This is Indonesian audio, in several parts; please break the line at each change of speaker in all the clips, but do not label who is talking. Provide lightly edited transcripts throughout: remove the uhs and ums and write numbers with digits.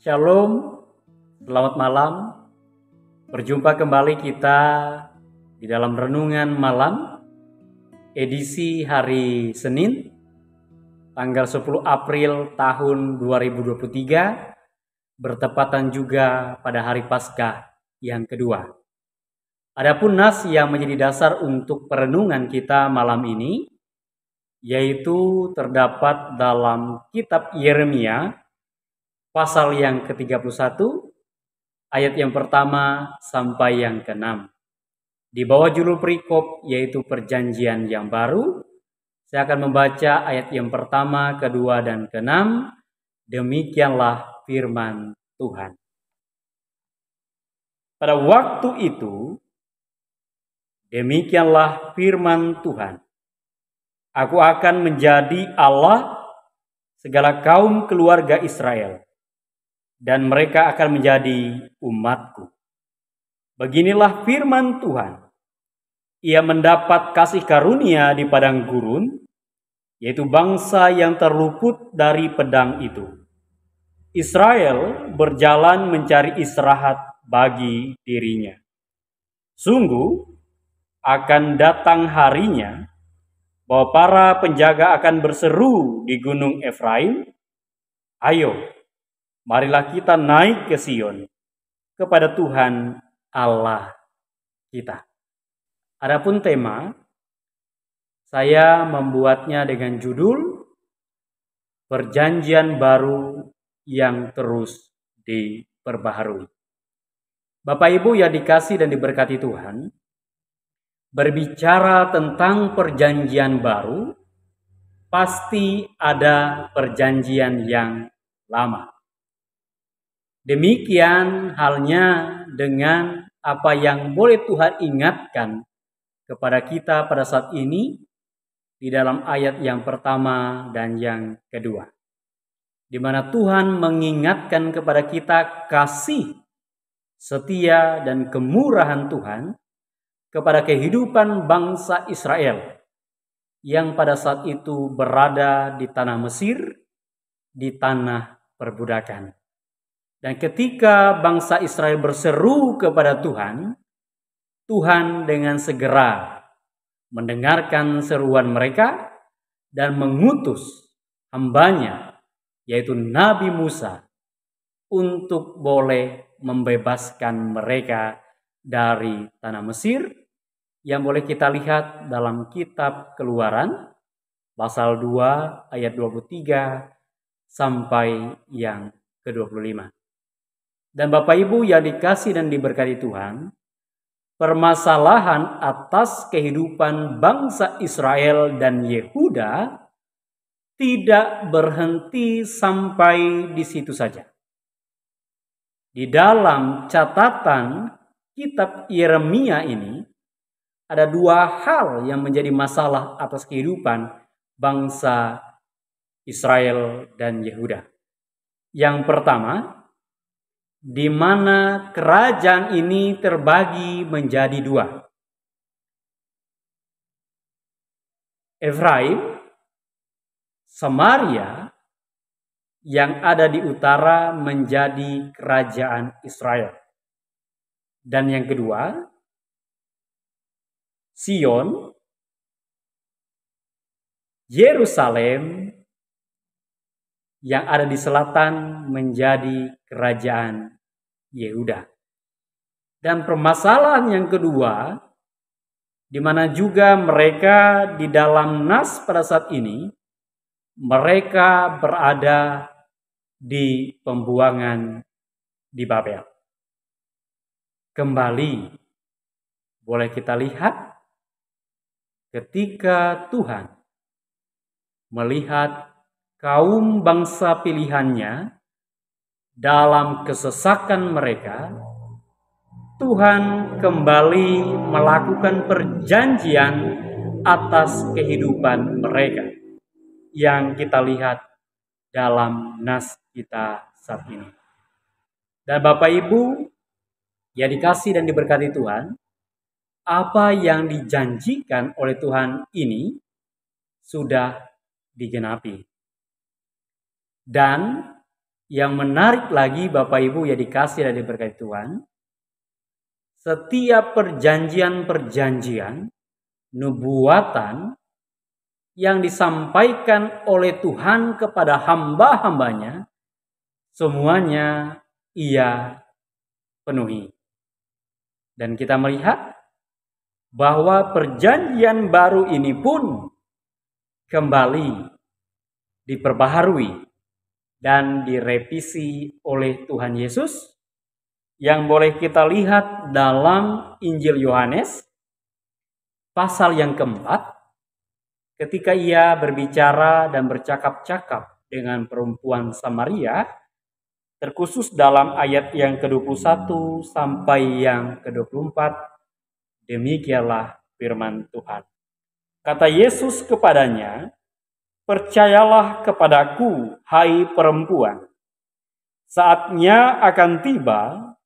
Shalom, selamat malam. Berjumpa kembali kita di dalam renungan malam edisi hari Senin tanggal 10 April tahun 2023 bertepatan juga pada hari Paskah yang kedua. Adapun nas yang menjadi dasar untuk perenungan kita malam ini yaitu terdapat dalam kitab Yeremia pasal yang ke-31, ayat yang pertama sampai yang ke-6. Di bawah judul perikop yaitu perjanjian yang baru, saya akan membaca ayat yang pertama, kedua, dan ke-6. Demikianlah firman Tuhan. Pada waktu itu, demikianlah firman Tuhan. Aku akan menjadi Allah segala kaum keluarga Israel, dan mereka akan menjadi umatku. Beginilah firman Tuhan. Ia mendapat kasih karunia di padang gurun, yaitu bangsa yang terluput dari pedang itu. Israel berjalan mencari istirahat bagi dirinya. Sungguh akan datang harinya bahwa para penjaga akan berseru di gunung Efraim, "Ayo, marilah kita naik ke Sion, kepada Tuhan Allah kita." Adapun tema, saya membuatnya dengan judul Perjanjian Baru yang terus diperbaharui. Bapak Ibu yang dikasih dan diberkati Tuhan, berbicara tentang perjanjian baru, pasti ada perjanjian yang lama. Demikian halnya dengan apa yang boleh Tuhan ingatkan kepada kita pada saat ini di dalam ayat yang pertama dan yang kedua, di mana Tuhan mengingatkan kepada kita kasih, setia, dan kemurahan Tuhan kepada kehidupan bangsa Israel yang pada saat itu berada di tanah Mesir, di tanah perbudakan. Dan ketika bangsa Israel berseru kepada Tuhan, Tuhan dengan segera mendengarkan seruan mereka dan mengutus hambanya, yaitu Nabi Musa, untuk boleh membebaskan mereka dari tanah Mesir, yang boleh kita lihat dalam kitab Keluaran, pasal 2 ayat 23 sampai yang ke-25. Dan Bapak Ibu yang dikasih dan diberkati Tuhan, permasalahan atas kehidupan bangsa Israel dan Yehuda tidak berhenti sampai di situ saja. Di dalam catatan kitab Yeremia ini, ada dua hal yang menjadi masalah atas kehidupan bangsa Israel dan Yehuda. Yang pertama, di mana kerajaan ini terbagi menjadi dua. Efraim, Samaria, yang ada di utara menjadi kerajaan Israel. Dan yang kedua, Sion, Yerusalem, yang ada di selatan menjadi kerajaan Yehuda. Dan permasalahan yang kedua, di mana juga mereka di dalam nas pada saat ini, mereka berada di pembuangan di Babel. Kembali boleh kita lihat ketika Tuhan melihat kaum bangsa pilihannya dalam kesesakan mereka, Tuhan kembali melakukan perjanjian atas kehidupan mereka yang kita lihat dalam nas kita saat ini. Dan Bapak Ibu yang dikasih dan diberkati Tuhan, apa yang dijanjikan oleh Tuhan ini sudah digenapi. Dan Yang menarik lagi Bapak Ibu ya dikasih dan diberkati Tuhan, setiap perjanjian-perjanjian nubuatan yang disampaikan oleh Tuhan kepada hamba-hambanya, semuanya Ia penuhi. Dan kita melihat bahwa perjanjian baru ini pun kembali diperbaharui dan direvisi oleh Tuhan Yesus, yang boleh kita lihat dalam Injil Yohanes pasal yang keempat, ketika Ia berbicara dan bercakap-cakap dengan perempuan Samaria, terkhusus dalam ayat yang ke-21 sampai yang ke-24, demikianlah firman Tuhan. Kata Yesus kepadanya, "Percayalah kepadaku, hai perempuan. Saatnya akan tiba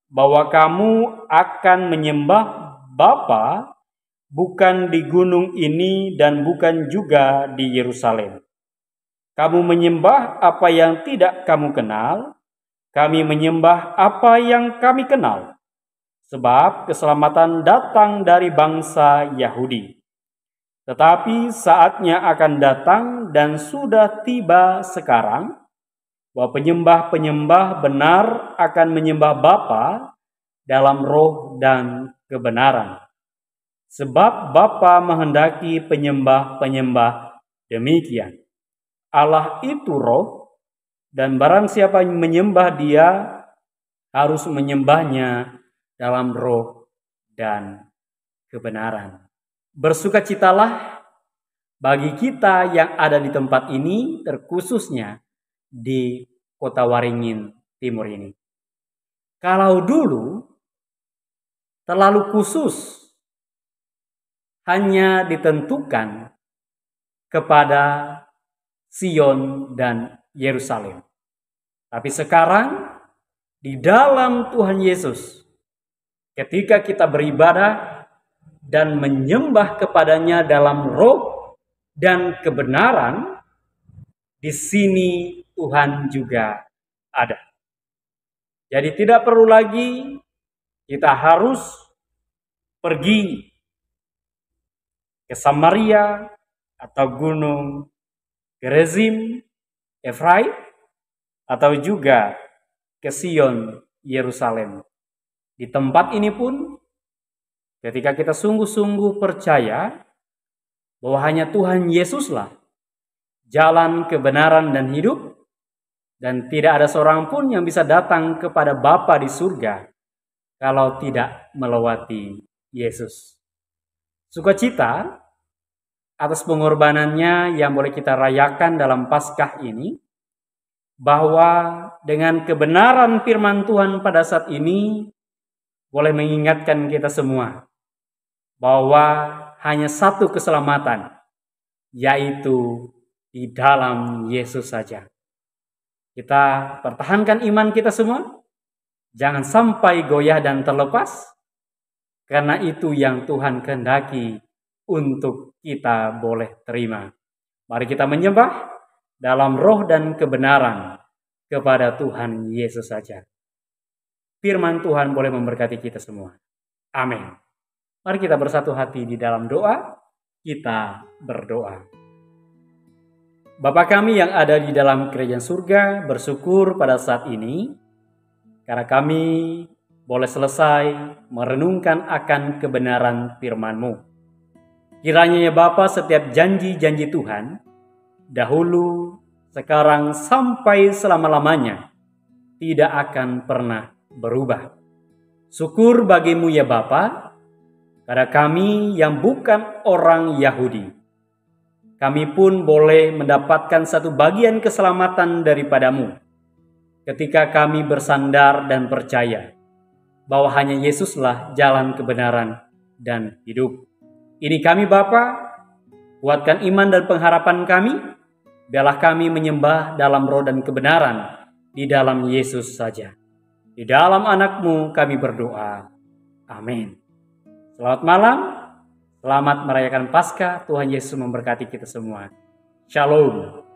bahwa kamu akan menyembah Bapa bukan di gunung ini dan bukan juga di Yerusalem. Kamu menyembah apa yang tidak kamu kenal, kami menyembah apa yang kami kenal. Sebab keselamatan datang dari bangsa Yahudi. Tetapi saatnya akan datang dan sudah tiba sekarang, bahwa penyembah-penyembah benar akan menyembah Bapa dalam roh dan kebenaran. Sebab Bapa menghendaki penyembah-penyembah demikian. Allah itu roh, dan barang siapa yang menyembah Dia harus menyembahnya dalam roh dan kebenaran. Bersukacitalah bagi kita yang ada di tempat ini, terkhususnya di Kota Waringin Timur ini. Kalau dulu terlalu khusus hanya ditentukan kepada Sion dan Yerusalem. Tapi sekarang di dalam Tuhan Yesus, ketika kita beribadah dan menyembah kepadanya dalam roh dan kebenaran, di sini Tuhan juga ada. Jadi tidak perlu lagi kita harus pergi ke Samaria atau gunung Gerizim, Efraim, atau juga ke Sion, Yerusalem. Di tempat ini pun, ketika kita sungguh-sungguh percaya bahwa hanya Tuhan Yesuslah jalan kebenaran dan hidup, dan tidak ada seorang pun yang bisa datang kepada Bapa di surga kalau tidak melewati Yesus. Sukacita atas pengorbanannya yang boleh kita rayakan dalam Paskah ini, bahwa dengan kebenaran firman Tuhan pada saat ini boleh mengingatkan kita semua bahwa hanya satu keselamatan, yaitu di dalam Yesus saja. Kita pertahankan iman kita semua, jangan sampai goyah dan terlepas, karena itu yang Tuhan kehendaki untuk kita boleh terima. Mari kita menyembah dalam roh dan kebenaran kepada Tuhan Yesus saja. Firman Tuhan boleh memberkati kita semua. Amin. Mari kita bersatu hati di dalam doa. Kita berdoa. Bapa kami yang ada di dalam kerajaan surga, bersyukur pada saat ini karena kami boleh selesai merenungkan akan kebenaran firman-Mu. Kiranya ya Bapa, setiap janji-janji Tuhan, dahulu, sekarang, sampai selama-lamanya, tidak akan pernah berubah. Syukur bagimu ya Bapa, karena kami yang bukan orang Yahudi, kami pun boleh mendapatkan satu bagian keselamatan daripadamu ketika kami bersandar dan percaya bahwa hanya Yesuslah jalan kebenaran dan hidup. Ini kami Bapa, kuatkan iman dan pengharapan kami, biarlah kami menyembah dalam roh dan kebenaran di dalam Yesus saja. Di dalam anak-Mu kami berdoa. Amin. Selamat malam. Selamat merayakan Paskah. Tuhan Yesus memberkati kita semua. Shalom.